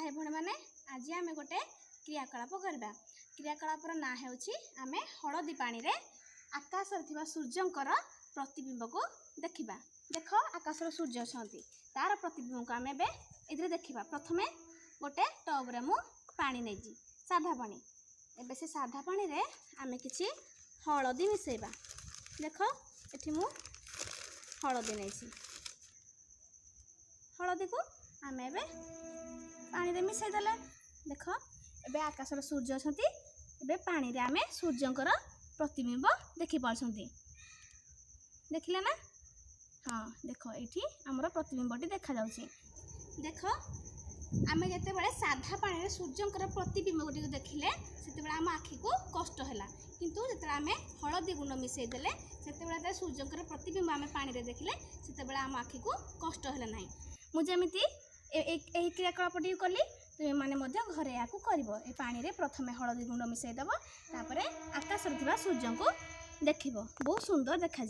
भाई भौणी मैंने आज आम गोटे क्रियाकलाप करवा क्रियाकलापर ना होची आमे हलदी पानी रे आकाश सूर्यंकर प्रतिबिंब को देखा। देख आकाश सूर्य अच्छा तार प्रतिबिंब को आम ए देखा। प्रथमे गोटे टब रे मु पानी नहीं साधा पानी एबे से साधा पानी रे आमे किछि हलदी मिसेबा। देख एठी मु हलदी नहीं हलदी को आम ए पानी रे मिसई देले। देख एबे आकाश सूर्य अच्छा एबे पानी रे आमे सूर्यंकर प्रतिबिंब देखि पारछंती। देखिले ना? हाँ देख ये आमर प्रतिबिंबटी देखा जाउची। देख आमे जते बेले साधा पानी रे सूर्यंकर प्रतिबिंब गोटी देखिले सेते बेले आम आखि को कष्ट होला, किंतु जते आमे हलदी गुंड मिसई देले सेते बेले सूर्यंकर प्रतिबिंब आमे पानी रे देखिले सेते बेले आम आखि को कष्ट होला नाही। मु जेमिति एही क्रियाकलापटी कली तुम मैंने घरे या कर पानी रे प्रथमे हलदी गुंड मिसई दब तापर आकाश सूर्य को देखिब बहुत सुंदर देखा।